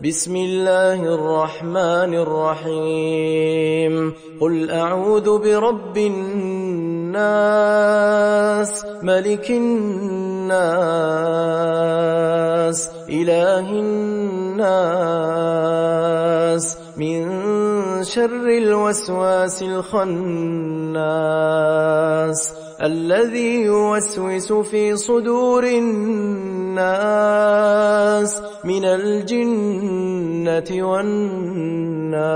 بسم الله الرحمن الرحيم قل أعوذ برب الناس ملك الناس إله الناس من شر الوسواس الخناس الذي يوسوس في صدور الناس من الجنة والناس.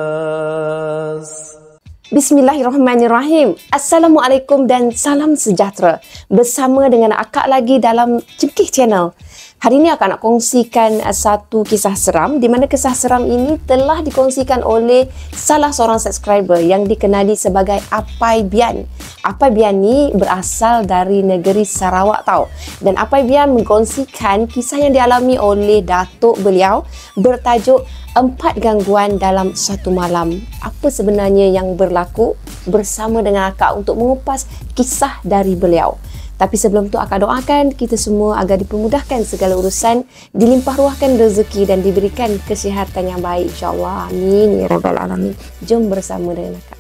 Bismillahirrahmanirrahim. Assalamualaikum dan salam sejahtera. Bersama dengan akak lagi dalam Cengkih Channel. Hari ini akak nak kongsikan satu kisah seram, di mana kisah seram ini telah dikongsikan oleh salah seorang subscriber yang dikenali sebagai Apai Bian. Apai Bian ni berasal dari negeri Sarawak tau. Dan Apai Bian mengkongsikan kisah yang dialami oleh datuk beliau bertajuk 4 gangguan dalam satu malam. Apa sebenarnya yang berlaku? Bersama dengan akak untuk mengupas kisah dari beliau. Tapi sebelum tu akak doakan kita semua agar dipermudahkan segala urusan, dilimpah ruahkan rezeki dan diberikan kesihatan yang baik insya-Allah. Amin ya rabbal alamin. Jom bersama dengan akak.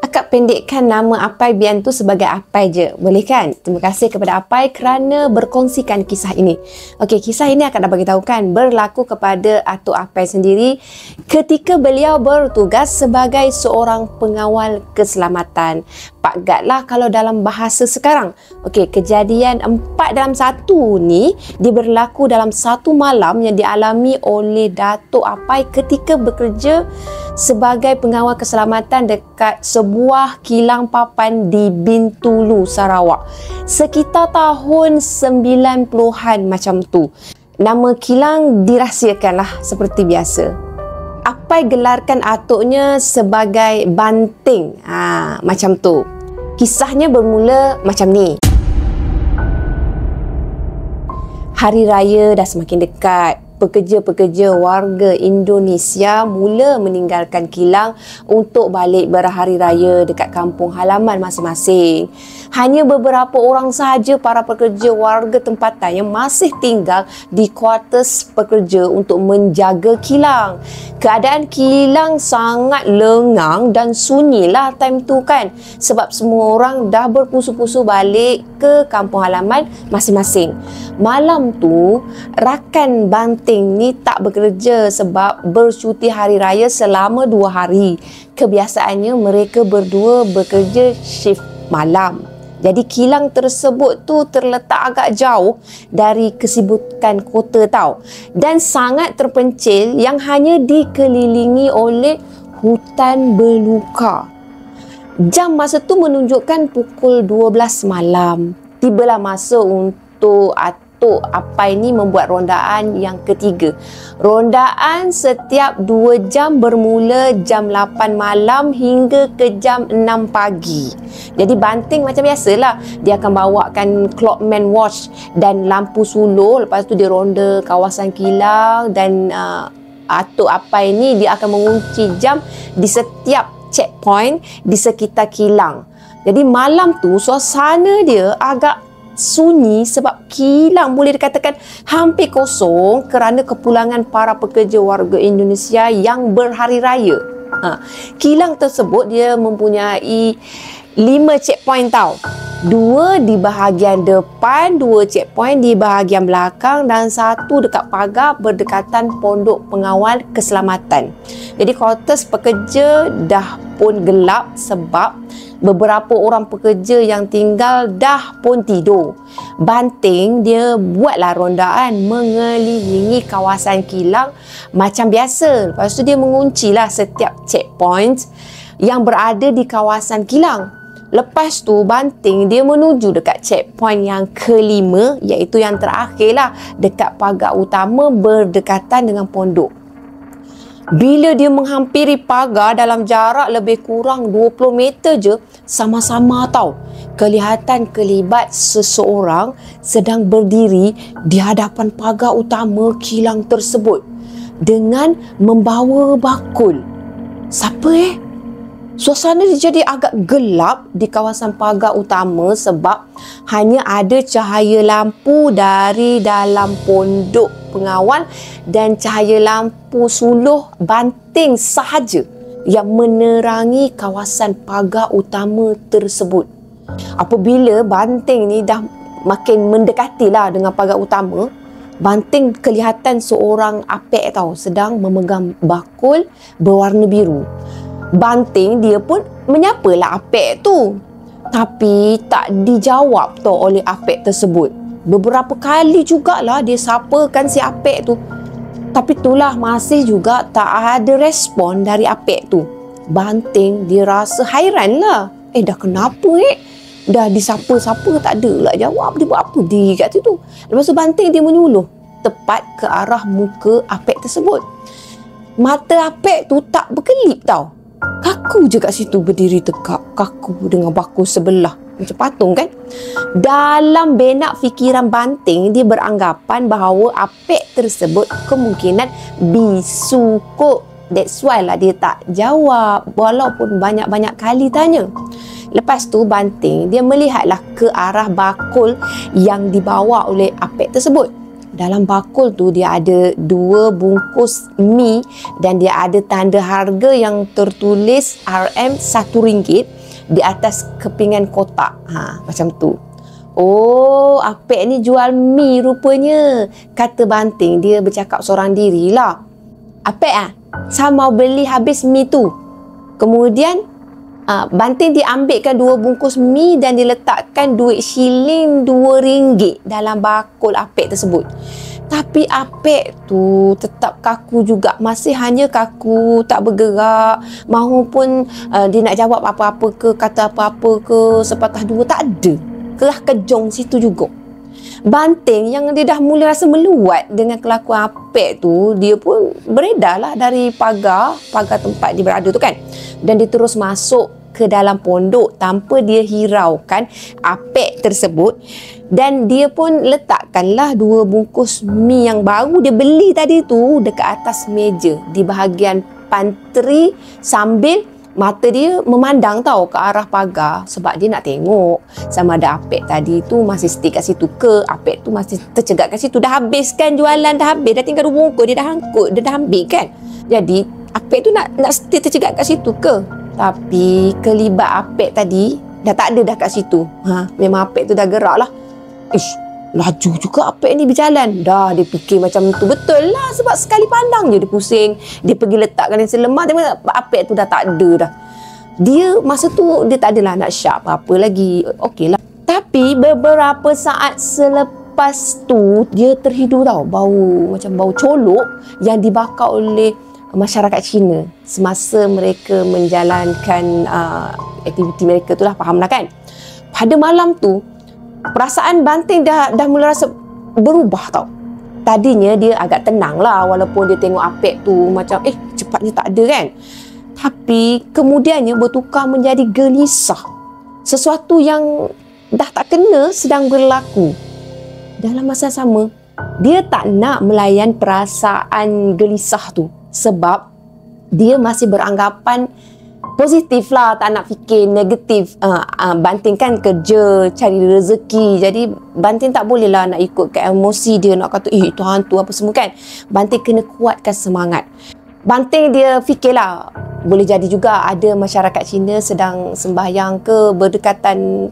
Akak pendekkan nama Apai Bian tu sebagai Apai je. Boleh kan? Terima kasih kepada Apai kerana berkongsikan kisah ini. Okey, kisah ini akak dah bagi tahu kan berlaku kepada Atuk Apai sendiri ketika beliau bertugas sebagai seorang pengawal keselamatan. Pak Gad lah kalau dalam bahasa sekarang. Okey, kejadian 4 dalam 1 ni berlaku dalam satu malam yang dialami oleh Datuk Apai ketika bekerja sebagai pengawal keselamatan dekat sebuah kilang papan di Bintulu, Sarawak. Sekitar tahun 90-an macam tu. Nama kilang dirahsiakanlah seperti biasa. Apai gelarkan atuknya sebagai Banting. Macam tu. Kisahnya bermula macam ni. Hari raya dah semakin dekat. Pekerja-pekerja warga Indonesia mula meninggalkan kilang untuk balik berhari raya dekat kampung halaman masing-masing. Hanya beberapa orang sahaja para pekerja warga tempatan yang masih tinggal di kuartus pekerja untuk menjaga kilang. Keadaan kilang sangat lengang dan sunyilah time tu kan. Sebab semua orang dah berpusu-pusu balik ke kampung halaman masing-masing. Malam tu, rakan Banting ni tak bekerja sebab bercuti hari raya selama 2 hari. Kebiasaannya mereka berdua bekerja shift malam. Jadi kilang tersebut tu terletak agak jauh dari kesibukan kota tau. Dan sangat terpencil yang hanya dikelilingi oleh hutan belukar. Jam masa tu menunjukkan pukul 12 malam. Tibalah masa untuk Datuk Apai ni membuat rondaan yang ketiga. Rondaan setiap 2 jam bermula jam 8 malam hingga ke jam 6 pagi. Jadi Banting macam biasalah. Dia akan bawakan clockman watch dan lampu suluh. Lepas tu dia ronda kawasan kilang dan Atuk Apai ni dia akan mengunci jam di setiap checkpoint di sekitar kilang. Jadi malam tu suasana dia agak sunyi sebab kilang boleh dikatakan hampir kosong kerana kepulangan para pekerja warga Indonesia yang berhari raya. Kilang tersebut dia mempunyai 5 checkpoint tau. 2 di bahagian depan, 2 checkpoint di bahagian belakang dan 1 dekat pagar berdekatan pondok pengawal keselamatan. Jadi kuartus pekerja dah pun gelap sebab beberapa orang pekerja yang tinggal dah pun tidur. Banting dia buatlah rondaan mengelilingi kawasan kilang macam biasa. Lepas tu dia menguncilah setiap checkpoint yang berada di kawasan kilang. Lepas tu Banting dia menuju dekat checkpoint yang kelima, iaitu yang terakhir lah, dekat pagar utama berdekatan dengan pondok. Bila dia menghampiri pagar dalam jarak lebih kurang 20 meter je, sama-sama tahu kelihatan kelibat seseorang sedang berdiri di hadapan pagar utama kilang tersebut dengan membawa bakul. Siapa Suasana dia jadi agak gelap di kawasan pagar utama sebab hanya ada cahaya lampu dari dalam pondok pengawal dan cahaya lampu suluh banting sahaja yang menerangi kawasan pagar utama tersebut. Apabila banting ni dah makin mendekatilah dengan pagar utama, banting kelihatan seorang apek sedang memegang bakul berwarna biru. Banting dia pun menyapalah apek tu, tapi tak dijawab oleh apek tersebut. Beberapa kali jugalah dia sapakan si apek tu, tapi itulah masih juga tak ada respon dari apek tu. Banting dia rasa hairan lah. Dah kenapa dah disapa-sapa tak ada lah jawab, dia buat apa di kat situ. Lepas tu banting dia menyuluh tepat ke arah muka apek tersebut. Mata apek tu tak berkelip kaku je kat situ, berdiri tegak, kaku dengan bakul sebelah macam patung kan. Dalam benak fikiran banting, dia beranggapan bahawa apek tersebut kemungkinan bisu kot. That's why lah dia tak jawab walaupun banyak-banyak kali tanya. Lepas tu banting dia melihatlah ke arah bakul yang dibawa oleh apek tersebut. Dalam bakul tu dia ada 2 bungkus mi dan dia ada tanda harga yang tertulis RM RM1 di atas kepingan kotak. Macam tu. Oh, apek ni jual mi rupanya, kata banting. Dia bercakap seorang diri lah. Apek sama beli habis mi tu. Kemudian banting dia ambilkan 2 bungkus mi dan diletakkan duit shilling RM2 dalam bakul apek tersebut. Tapi apek tu tetap kaku juga. Masih hanya kaku, tak bergerak. Mahu pun dia nak jawab apa-apa ke, kata apa-apa ke, sepatah dua tak ada. Kelah kejong situ juga. Banting yang dia dah mula rasa meluat dengan kelakuan apek tu, dia pun beredarlah dari pagar tempat dia berada tu kan. Dan dia terus masuk ke dalam pondok tanpa dia hiraukan apek tersebut. Dan dia pun letakkanlah 2 bungkus mi yang baru dia beli tadi tu dekat atas meja di bahagian pantry, sambil mata dia memandang ke arah pagar sebab dia nak tengok sama ada apek tadi tu masih stay kat situ ke, apek tu masih tercegat kat situ. Dah habis kan jualan, dah habis, dah tinggal 2 bungkus, dia dah angkut, dia dah ambil kan. Jadi apek tu nak stay tercegat kat situ ke. Tapi kelibat apek tadi dah tak ada dah kat situ. Memang apek tu dah gerak lah. Laju juga apek ni berjalan. Dah dia fikir macam tu. Betul lah, sebab sekali pandang je dia pusing. Dia pergi letakkan yang selemah, apek tu dah tak ada dah. Dia masa tu dia tak adalah nak syak apa-apa lagi. Okey lah. Tapi beberapa saat selepas tu dia terhidu bau, macam bau colok yang dibakar oleh masyarakat Cina semasa mereka menjalankan aktiviti mereka tu lah, fahamlah kan. Pada malam tu perasaan banting dah mula rasa berubah Tadinya dia agak tenang lah walaupun dia tengok apek tu macam cepatnya tak ada kan. Tapi kemudiannya bertukar menjadi gelisah. Sesuatu yang dah tak kena sedang berlaku. Dalam masa sama, dia tak nak melayan perasaan gelisah tu sebab dia masih beranggapan positif lah, tak nak fikir negatif. Banting kan kerja cari rezeki, jadi Banting tak boleh lah nak ikut ke emosi dia, nak kata itu hantu apa semua kan. Banting kena kuatkan semangat. Banting dia fikirlah boleh jadi juga ada masyarakat Cina sedang sembahyang ke berdekatan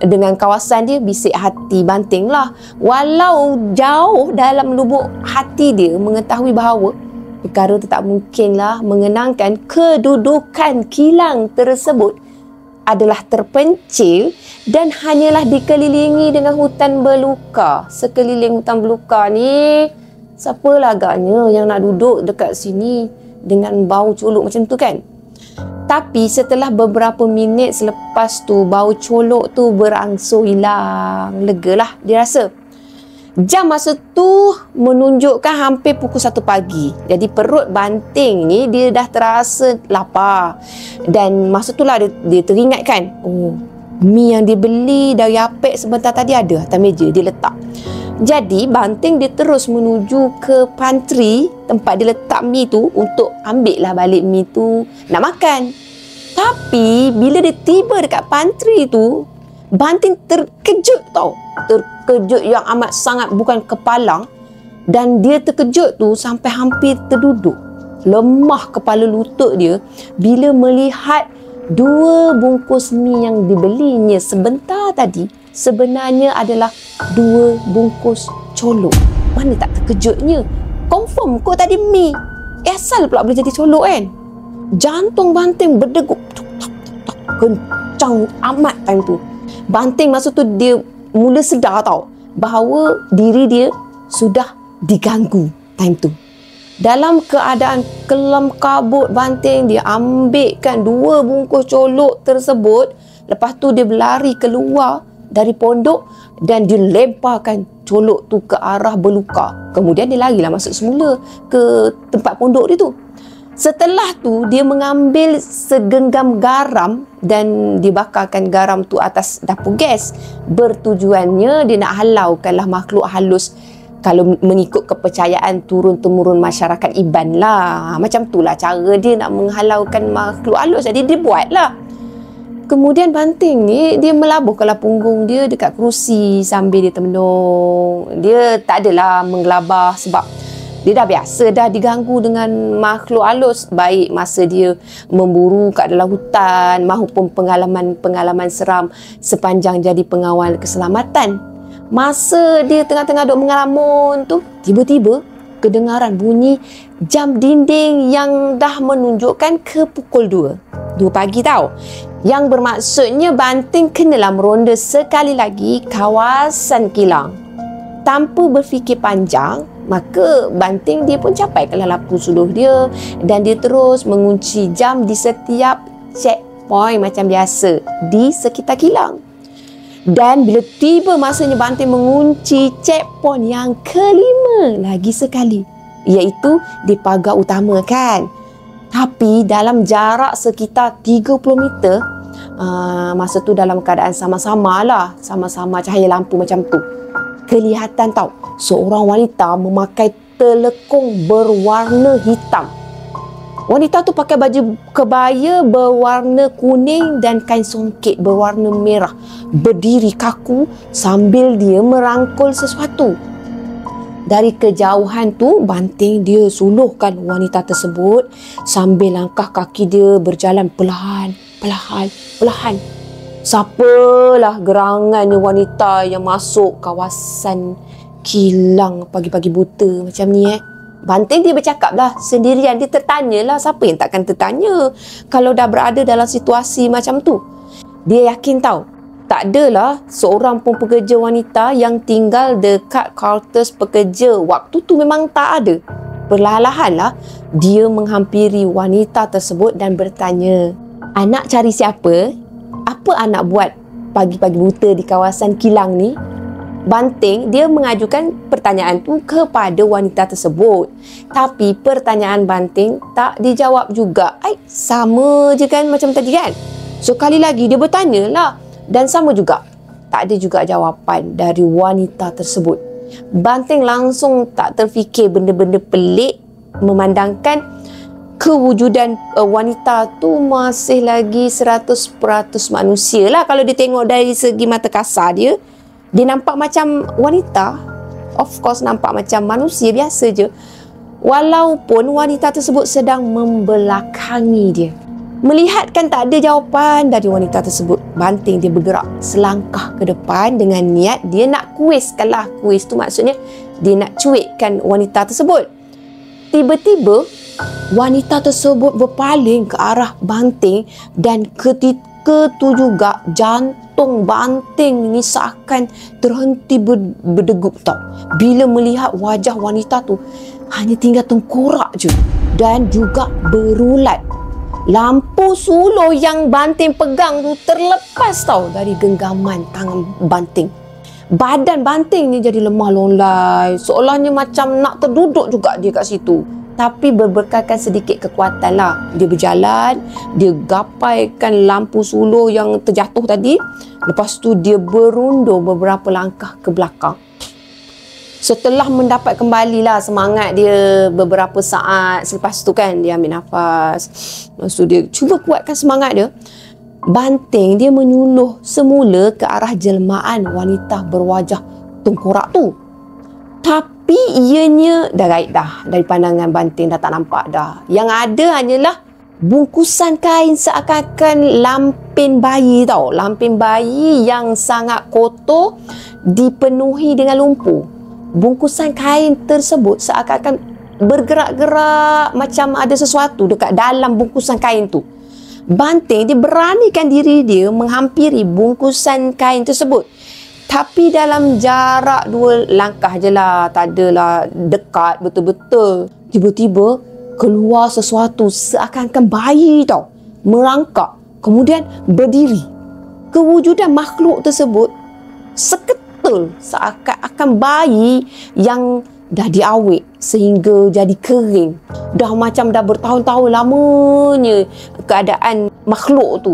dengan kawasan dia. Bisik hati Banting lah, walau jauh dalam lubuk hati dia mengetahui bahawa perkara itu tak mungkinlah mengenangkan kedudukan kilang tersebut adalah terpencil dan hanyalah dikelilingi dengan hutan belukar. Sekeliling hutan belukar ni, siapalah agaknya yang nak duduk dekat sini dengan bau colok macam tu kan. Tapi setelah beberapa minit selepas tu, bau colok tu berangsur hilang. Legalah dia rasa. Jam masa tu menunjukkan hampir pukul 1 pagi. Jadi perut Banting ni dia dah terasa lapar. Dan masa tu lah dia teringat kan, mi yang dia beli dari apek sebentar tadi ada atas meja, dia letak. Jadi Banting dia terus menuju ke pantry tempat dia letak mi tu untuk ambil lah balik mi tu nak makan. Tapi bila dia tiba dekat pantry tu, Banting terkejut tau. Terkejut yang amat sangat, bukan kepalang. Dan dia terkejut tu sampai hampir terduduk. Lemah kepala lutut dia bila melihat 2 bungkus mi yang dibelinya sebentar tadi sebenarnya adalah 2 bungkus colok. Mana tak terkejutnya? Confirm kot tadi mi. Asal pula boleh jadi colok kan? Jantung Banting berdegup. Kencang amat time tu. Banting masa tu dia mula sedar tau bahawa diri dia sudah diganggu time tu. Dalam keadaan kelam kabut, Banting dia ambilkan 2 bungkus colok tersebut. Lepas tu dia berlari keluar dari pondok dan dia lemparkan colok tu ke arah berluka. Kemudian dia larilah masuk semula ke tempat pondok dia tu. Setelah tu dia mengambil segenggam garam dan dibakarkan garam tu atas dapur gas. Bertujuannya dia nak halaukanlah makhluk halus, kalau mengikut kepercayaan turun-temurun masyarakat Iban lah. Macam tu lah cara dia nak menghalaukan makhluk halus. Jadi dia buat lah. Kemudian Banting ni dia melabuhkanlah punggung dia dekat kerusi sambil dia termenung. Dia tak adalah menggelabah sebab dia dah biasa dah diganggu dengan makhluk halus. Baik masa dia memburu kat dalam hutan maupun pengalaman seram sepanjang jadi pengawal keselamatan. Masa dia tengah-tengah duk mengelamun tu, tiba-tiba kedengaran bunyi jam dinding yang dah menunjukkan ke pukul 2 pagi tau. Yang bermaksudnya Banting kenalah meronda sekali lagi kawasan kilang. Tanpa berfikir panjang, maka Banting dia pun capaikanlah lampu suluh dia dan dia terus mengunci jam di setiap checkpoint macam biasa di sekitar kilang. Dan bila tiba masanya Banting mengunci checkpoint yang kelima lagi sekali, iaitu di pagar utama kan. Tapi dalam jarak sekitar 30 meter, masa tu dalam keadaan sama-sama cahaya lampu macam tu, kelihatan tau seorang wanita memakai telekung berwarna hitam. Wanita tu pakai baju kebaya berwarna kuning dan kain songket berwarna merah. Berdiri kaku sambil dia merangkul sesuatu. Dari kejauhan tu, Banting dia suluhkan wanita tersebut sambil langkah kaki dia berjalan perlahan. Siapalah gerangannya wanita yang masuk kawasan kilang pagi-pagi buta macam ni Banting dia bercakap lah sendirian. Dia tertanyalah, siapa yang takkan tertanya kalau dah berada dalam situasi macam tu. Dia yakin tau, tak adalah seorang pun pekerja wanita yang tinggal dekat kuartus pekerja. Waktu tu memang tak ada. Perlahan-lahan lah dia menghampiri wanita tersebut dan bertanya, "Anak cari siapa? Apa anak buat pagi-pagi buta di kawasan kilang ni?" Banting dia mengajukan pertanyaan tu kepada wanita tersebut. Tapi pertanyaan Banting tak dijawab juga. Sama je kan macam tadi kan. So kali lagi dia bertanya lah dan sama juga. Tak ada juga jawapan dari wanita tersebut. Banting langsung tak terfikir benda-benda pelik memandangkan kewujudan wanita tu masih lagi 100% manusia lah. Kalau dia tengok dari segi mata kasar dia nampak macam wanita. Of course nampak macam manusia biasa je. Walaupun wanita tersebut sedang membelakangi dia. Melihatkan tak ada jawapan dari wanita tersebut, Banting dia bergerak selangkah ke depan dengan niat dia nak kuiskan lah. Kuis tu maksudnya dia nak cuitkan wanita tersebut. Tiba-tiba wanita tersebut berpaling ke arah Banting dan ketika tu juga jantung Banting ni seakan terhenti berdegup tau. Bila melihat wajah wanita tu hanya tinggal tengkorak je dan juga berulat. Lampu suluh yang Banting pegang tu terlepas tau dari genggaman tangan Banting. Badan Banting ni jadi lemah longlai, seolahnya macam nak terduduk juga dia kat situ. Tapi berbekalkan sedikit kekuatan lah. Dia berjalan, dia gapaikan lampu suluh yang terjatuh tadi. Lepas tu dia berundur beberapa langkah ke belakang. Setelah mendapat kembalilah semangat dia beberapa saat selepas tu kan, dia ambil nafas. Lepas tu dia cuba kuatkan semangat dia. Banting dia menyuluh semula ke arah jelmaan wanita berwajah tengkorak tu. Tapi ianya dah gaib dah. Dari pandangan Banting dah tak nampak dah. Yang ada hanyalah bungkusan kain seakan-akan lampin bayi tau. Lampin bayi yang sangat kotor dipenuhi dengan lumpur. Bungkusan kain tersebut seakan-akan bergerak-gerak macam ada sesuatu dekat dalam bungkusan kain tu. Banting dia beranikan diri dia menghampiri bungkusan kain tersebut. Tapi dalam jarak 2 langkah je lah. Tak adalah dekat betul-betul. Tiba-tiba keluar sesuatu seakan-akan bayi tau. Merangkak. Kemudian berdiri. Kewujudan makhluk tersebut seketul seakan-akan bayi yang dah diawet sehingga jadi kering. Dah macam dah bertahun-tahun lamanya keadaan makhluk tu.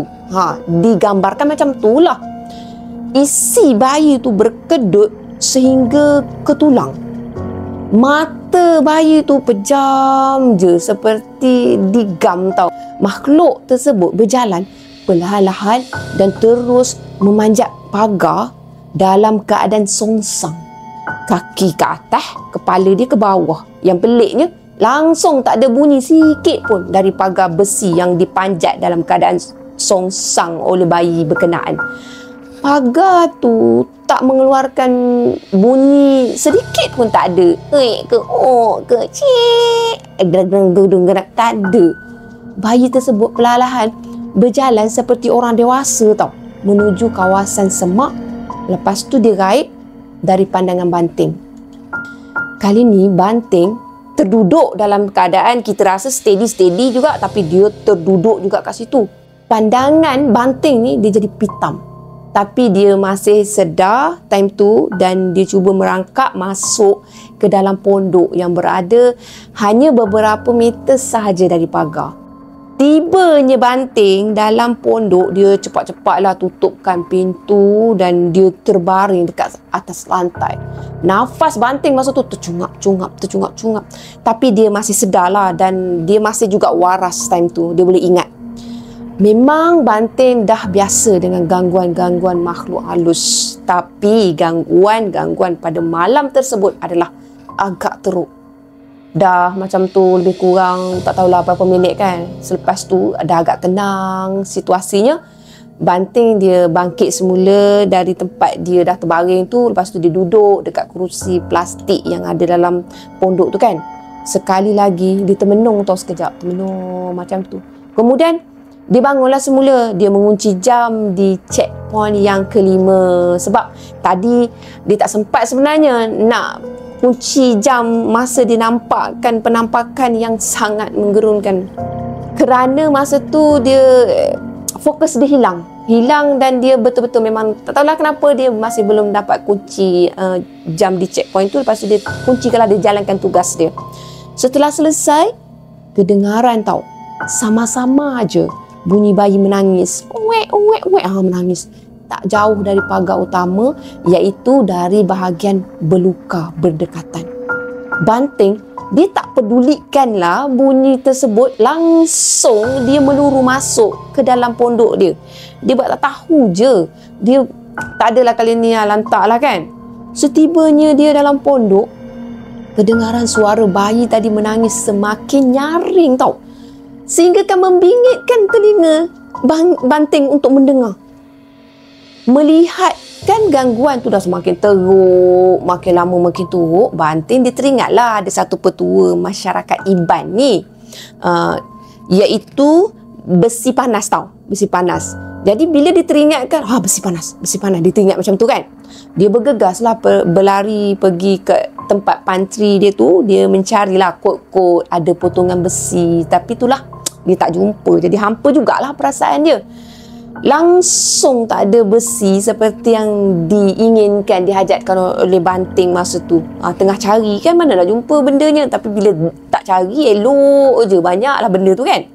Digambarkan macam tu lah. Isi bayi tu berkedut sehingga ke tulang. Mata bayi tu pejam je seperti digam tau. Makhluk tersebut berjalan perlahan-lahan dan terus memanjat pagar dalam keadaan songsang. Kaki ke atas, kepala dia ke bawah. Yang peliknya, langsung tak ada bunyi sikit pun dari pagar besi yang dipanjat dalam keadaan songsang oleh bayi berkenaan. Pagar tu tak mengeluarkan bunyi sedikit pun tak ada. Ke oh ke cik. Tak ada. Bayi tersebut perlahan berjalan seperti orang dewasa tau, menuju kawasan semak. Lepas tu dia gaib dari pandangan Banting. Kali ni Banting terduduk dalam keadaan kita rasa steady juga, tapi dia terduduk juga kat situ. Pandangan Banting ni dia jadi pitam. Tapi dia masih sedar time tu dan dia cuba merangkak masuk ke dalam pondok yang berada hanya beberapa meter sahaja dari pagar. Tibanya Banting dalam pondok, dia cepat-cepatlah tutupkan pintu dan dia terbaring dekat atas lantai. Nafas Banting masa tu tercungap-cungap. Tapi dia masih sedarlah dan dia masih juga waras time tu. Dia boleh ingat. Memang Banting dah biasa dengan gangguan-gangguan makhluk halus. Tapi gangguan-gangguan pada malam tersebut adalah agak teruk. Dah macam tu lebih kurang tak tahulah berapa minit kan. Selepas tu dah agak tenang situasinya. Banting dia bangkit semula dari tempat dia dah terbaring tu. Lepas tu dia duduk dekat kerusi plastik yang ada dalam pondok tu kan. Sekali lagi dia termenung tau sekejap. Termenung macam tu. Kemudian dia bangunlah semula. Dia mengunci jam di checkpoint yang kelima. Sebab tadi dia tak sempat sebenarnya nak kunci jam masa dia nampakkan penampakan yang sangat menggerunkan. Kerana masa tu dia fokus dia hilang dan dia betul-betul memang tak tahulah kenapa dia masih belum dapat kunci jam di checkpoint tu. Lepas tu dia kunci kalau dia jalankan tugas dia. Setelah selesai, kedengaran tau, sama-sama aja bunyi bayi menangis. Menangis tak jauh dari pagar utama, iaitu dari bahagian beluka berdekatan. Banting dia tak pedulikanlah bunyi tersebut, langsung dia meluru masuk ke dalam pondok dia. Dia buat tak tahu je. Dia tak adalah kali ni lantak lah kan. Setibanya dia dalam pondok, kedengaran suara bayi tadi menangis semakin nyaring tau, sehingga kan membingitkan telinga Banting untuk mendengar. Melihatkan gangguan tu dah semakin teruk, makin lama makin teruk, Banting dia teringatlah ada satu petua masyarakat Iban ni, iaitu besi panas tau, besi panas. Jadi bila dia teringatkan, besi panas, dia teringat macam tu kan. Dia bergegaslah berlari pergi ke tempat pantry dia tu. Dia mencarilah kot-kot ada potongan besi, tapi itulah dia tak jumpa. Jadi hampa jugalah perasaan dia. Langsung tak ada besi seperti yang diinginkan, dihajatkan oleh Banting masa tu. Tengah cari kan, mana nak jumpa bendanya. Tapi bila tak cari, elok je, banyaklah benda tu kan.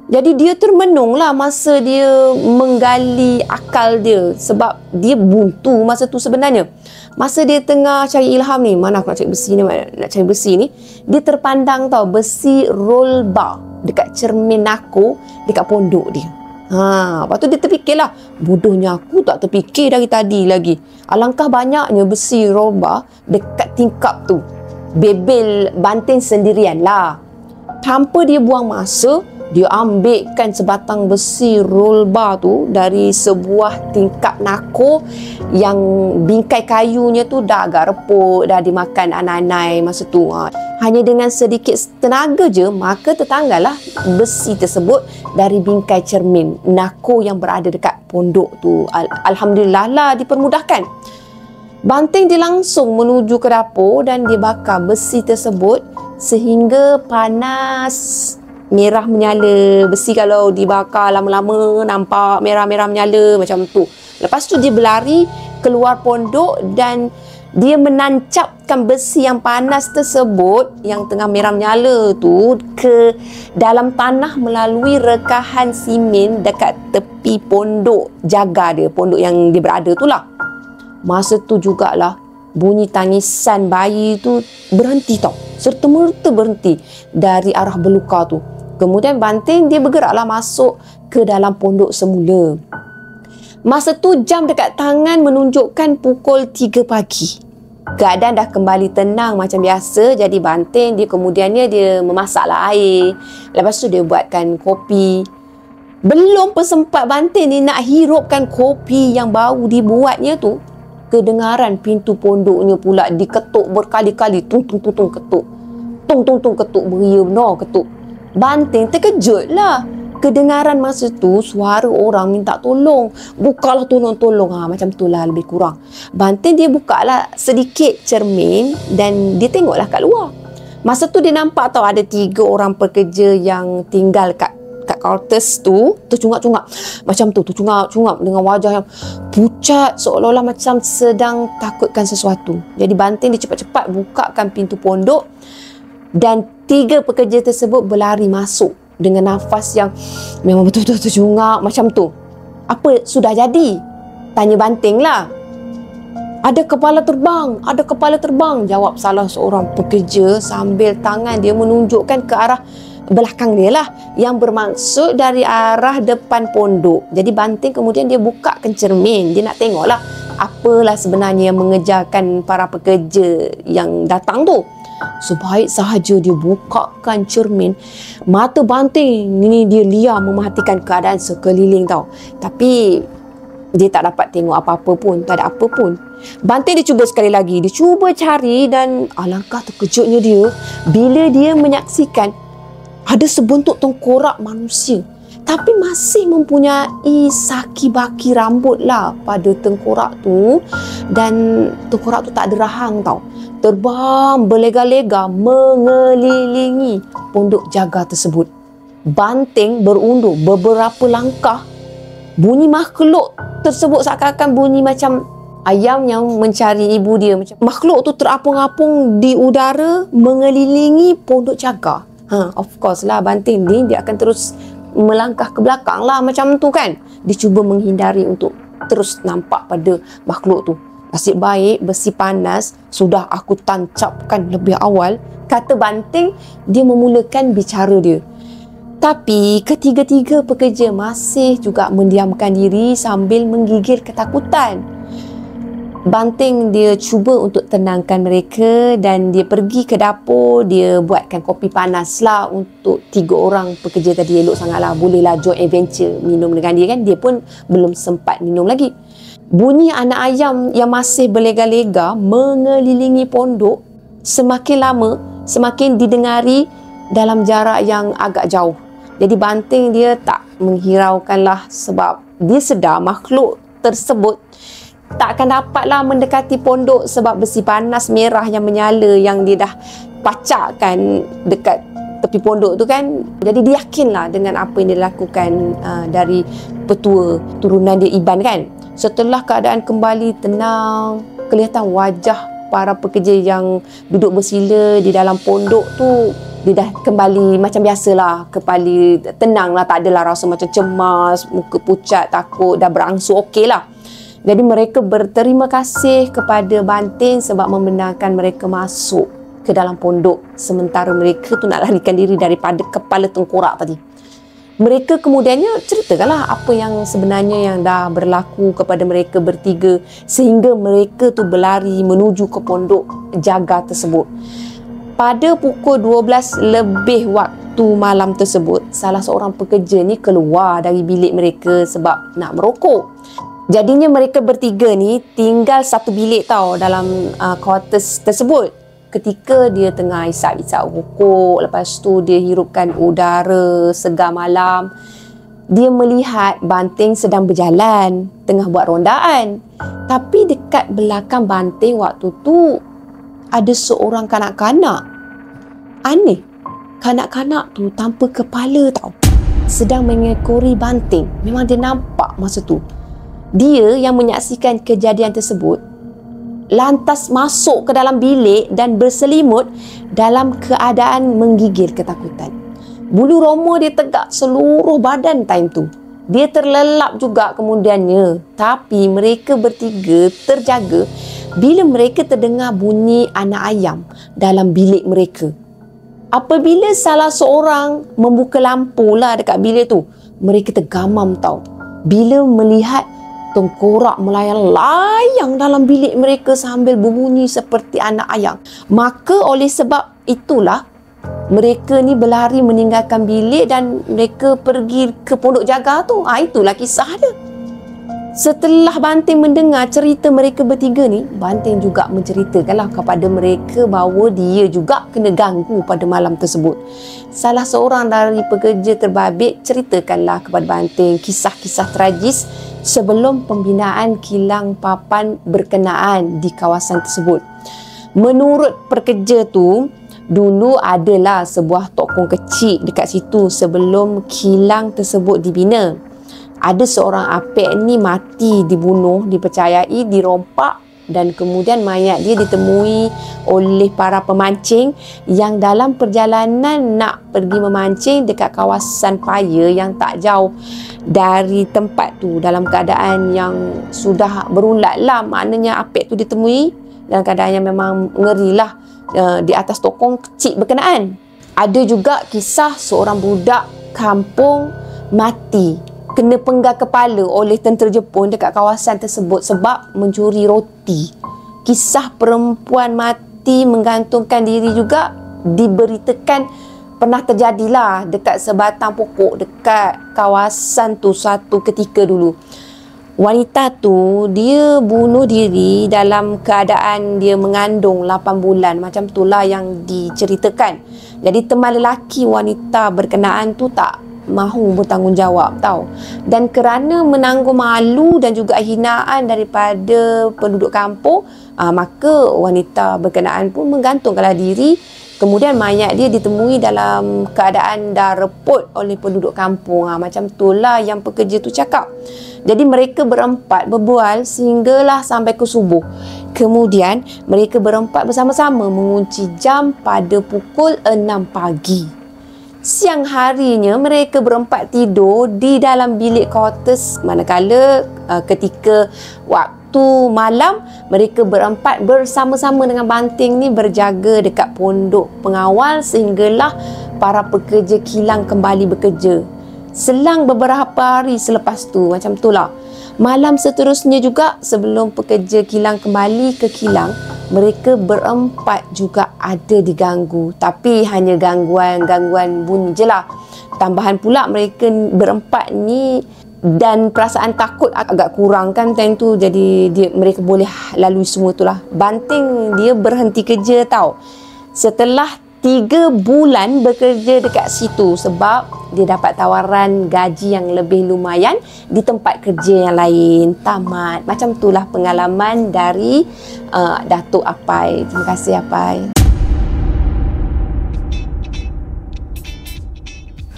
Jadi dia termenung lah masa dia menggali akal dia, sebab dia buntu masa tu sebenarnya. Masa dia tengah cari ilham ni, mana aku nak cari besi ni, nak cari besi ni, dia terpandang tau besi roll bar dekat cermin nako dekat pondok dia. Lepas tu dia terfikirlah, bodohnya aku tak terfikir dari tadi lagi. Alangkah banyaknya besi roll bar dekat tingkap tu. Bebel Banting sendirian lah. Tanpa dia buang masa, dia ambilkan sebatang besi roll bar tu dari sebuah tingkap nako yang bingkai kayunya tu dah agak reput, dah dimakan anai-anai masa tu. Hanya dengan sedikit tenaga je, maka tertanggallah besi tersebut dari bingkai cermin nako yang berada dekat pondok tu. Alhamdulillah lah dipermudahkan. Banting dia langsung menuju ke dapur dan dia bakar besi tersebut sehingga panas merah menyala. Besi kalau dibakar lama-lama nampak merah-merah menyala macam tu. Lepas tu dia berlari keluar pondok dan dia menancapkan besi yang panas tersebut yang tengah merah menyala tu ke dalam tanah melalui rekahan simen dekat tepi pondok jaga dia, pondok yang dia berada tu lah. Masa tu jugalah bunyi tangisan bayi tu berhenti tau. Serta-merta berhenti dari arah belukar tu. Kemudian Banting dia bergeraklah masuk ke dalam pondok semula. Masa tu jam dekat tangan menunjukkan pukul 3 pagi. Keadaan dah kembali tenang macam biasa. Jadi Banting dia kemudiannya dia memasaklah air. Lepas tu dia buatkan kopi. Belum pun sempat Banting ni nak hirupkan kopi yang baru dibuatnya tu, kedengaran pintu pondoknya pula diketuk berkali-kali. Tung tung tung tung ketuk. Tung tung tung ketuk, beria benar ketuk. Banting terkejut lah. Kedengaran masa tu suara orang minta tolong. Bukalah, tolong-tolong. Macam tu lah lebih kurang. Banting dia bukalah sedikit cermin dan dia tengoklah kat luar. Masa tu dia nampak tau ada 3 orang pekerja yang tinggal kat quarters tu, tercungap-cungap macam tu, tercungap-cungap dengan wajah yang pucat seolah-olah macam sedang takutkan sesuatu. Jadi Banting dia cepat-cepat bukakan pintu pondok dan 3 pekerja tersebut berlari masuk dengan nafas yang memang betul-betul tercungap macam tu. Apa sudah jadi? Tanya Banting lah. Ada kepala terbang, jawab salah seorang pekerja sambil tangan dia menunjukkan ke arah belakang dia lah, yang bermaksud dari arah depan pondok. Jadi Banting kemudian dia bukakan cermin, dia nak tengok lah apalah sebenarnya yang mengejarkan para pekerja yang datang tu. Sebaik sahaja dia bukakan cermin, mata Banting ni dia liar memerhatikan keadaan sekeliling tau. Tapi dia tak dapat tengok apa-apa pun, tak ada apa pun. Banting dia cuba sekali lagi, dia cuba cari dan alangkah terkejutnya dia bila dia menyaksikan ada sebentuk tengkorak manusia, tapi masih mempunyai saki-baki rambut lah pada tengkorak tu, dan tengkorak tu tak ada rahang tau. Terbang berlega-lega mengelilingi pondok jaga tersebut. Banting berundur beberapa langkah. Bunyi makhluk tersebut seakan-akan bunyi macam ayam yang mencari ibu dia. Makhluk tu terapung-apung di udara mengelilingi pondok jaga. Of course lah, Banting ni dia akan terus melangkah ke belakang lah macam tu kan. Dia cuba menghindari untuk terus nampak pada makhluk tu. Nasib baik besi panas sudah aku tancapkan lebih awal, kata Banting. Dia memulakan bicara dia. Tapi ketiga-tiga pekerja masih juga mendiamkan diri sambil menggigil ketakutan. Banting dia cuba untuk tenangkan mereka dan dia pergi ke dapur. Dia buatkan kopi panas lah untuk 3 orang pekerja tadi. Elok sangat lah, bolehlah join adventure minum dengan dia kan. Dia pun belum sempat minum lagi. Bunyi anak ayam yang masih berlega-lega mengelilingi pondok semakin lama semakin didengari dalam jarak yang agak jauh. Jadi Banting dia tak menghiraukan lah, sebab dia sedar makhluk tersebut tak akan dapatlah mendekati pondok sebab besi panas merah yang menyala yang dia dah pacakkan dekat tepi pondok tu kan. Jadi dia yakinlah dengan apa yang dia lakukan dari petua turunan dia Iban kan. Setelah keadaan kembali tenang, kelihatan wajah para pekerja yang duduk bersila di dalam pondok tu dia dah kembali macam biasalah, kembali tenang lah, tak adalah rasa macam cemas, muka pucat, takut, dah berangsur okey lah. Jadi mereka berterima kasih kepada Banting sebab membenarkan mereka masuk ke dalam pondok sementara mereka tu nak larikan diri daripada kepala tengkorak tadi. Mereka kemudiannya ceritakanlah apa yang sebenarnya yang dah berlaku kepada mereka bertiga sehingga mereka tu berlari menuju ke pondok jaga tersebut. Pada pukul 12 lebih waktu malam tersebut, salah seorang pekerja ni keluar dari bilik mereka sebab nak merokok. Jadinya mereka bertiga ni tinggal satu bilik tau dalam quarters tersebut. Ketika dia tengah isap-isap rokok, lepas tu dia hirupkan udara segar malam, dia melihat Banting sedang berjalan, tengah buat rondaan. Tapi dekat belakang Banting waktu tu ada seorang kanak-kanak. Aneh, kanak-kanak tu tanpa kepala tau, sedang mengekori Banting. Memang dia nampak masa tu. Dia yang menyaksikan kejadian tersebut lantas masuk ke dalam bilik dan berselimut dalam keadaan menggigil ketakutan. Bulu roma dia tegak seluruh badan time tu. Dia terlelap juga kemudiannya. Tapi mereka bertiga terjaga bila mereka terdengar bunyi anak ayam dalam bilik mereka. Apabila salah seorang membuka lampu lah dekat bilik tu, mereka tergamam tau bila melihat tengkorak melayang-layang dalam bilik mereka sambil berbunyi seperti anak ayam. Maka oleh sebab itulah mereka ni berlari meninggalkan bilik dan mereka pergi ke pondok jaga tu. Itulah kisah dia. Setelah Banting mendengar cerita mereka bertiga ni, Banting juga menceritakanlah kepada mereka bahawa dia juga kena ganggu pada malam tersebut. Salah seorang dari pekerja terbabit ceritakanlah kepada Banting kisah-kisah tragis sebelum pembinaan kilang papan berkenaan di kawasan tersebut. Menurut pekerja tu, dulu adalah sebuah tokong kecil dekat situ sebelum kilang tersebut dibina. Ada seorang apek ni mati dibunuh, dipercayai dirompak dan kemudian mayat dia ditemui oleh para pemancing yang dalam perjalanan nak pergi memancing dekat kawasan paya yang tak jauh dari tempat tu dalam keadaan yang sudah berulat lah. Maknanya apek tu ditemui dalam keadaan yang memang ngerilah di atas tokong kecil berkenaan. Ada juga kisah seorang budak kampung mati kena penggal kepala oleh tentera Jepun dekat kawasan tersebut sebab mencuri roti. Kisah perempuan mati menggantungkan diri juga diberitakan pernah terjadilah dekat sebatang pokok dekat kawasan tu satu ketika dulu. Wanita tu dia bunuh diri dalam keadaan dia mengandung 8 bulan. Macam itulah yang diceritakan. Jadi teman lelaki wanita berkenaan tu tak mahu bertanggungjawab tau. Dan kerana menanggung malu dan juga hinaan daripada penduduk kampung, maka wanita berkenaan pun menggantungkanlah diri. Kemudian mayat dia ditemui dalam keadaan dah reput oleh penduduk kampung. Macam itulah yang pekerja tu cakap. Jadi mereka berempat berbual sehinggalah sampai ke subuh. Kemudian mereka berempat bersama-sama mengunci jam pada pukul 6 pagi. Siang harinya mereka berempat tidur di dalam bilik quarters, manakala ketika waktu malam mereka berempat bersama-sama dengan Banting ni berjaga dekat pondok pengawal sehinggalah para pekerja kilang kembali bekerja. Selang beberapa hari selepas tu, macam itulah. Malam seterusnya juga sebelum pekerja kilang kembali ke kilang, mereka berempat juga ada diganggu. Tapi hanya gangguan bunyi je lah. Tambahan pula mereka berempat ni dan perasaan takut agak kurang kan time tu. Jadi mereka boleh lalui semua tu lah. Banting dia berhenti kerja tau setelah 3 bulan bekerja dekat situ sebab dia dapat tawaran gaji yang lebih lumayan di tempat kerja yang lain. Tamat. Macam itulah pengalaman dari Datuk Apai. Terima kasih Apai.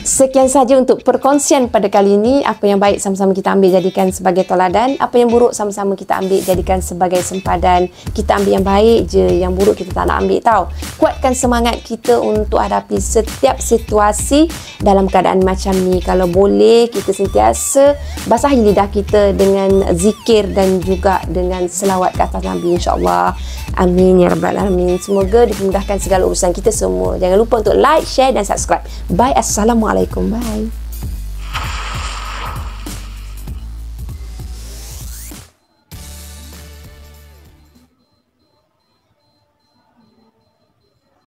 Sekian saja untuk perkongsian pada kali ini. Apa yang baik sama-sama kita ambil jadikan sebagai teladan. Apa yang buruk sama-sama kita ambil jadikan sebagai sempadan. Kita ambil yang baik je, yang buruk kita tak nak ambil tau. Kuatkan semangat kita untuk hadapi setiap situasi dalam keadaan macam ni. Kalau boleh, kita sentiasa basahi lidah kita dengan zikir dan juga dengan selawat ke atas Nabi, insyaAllah. Amin ya rabbal alamin. Semoga dimudahkan segala urusan kita semua. Jangan lupa untuk like, share dan subscribe. Bye. Assalamualaikum. Bye.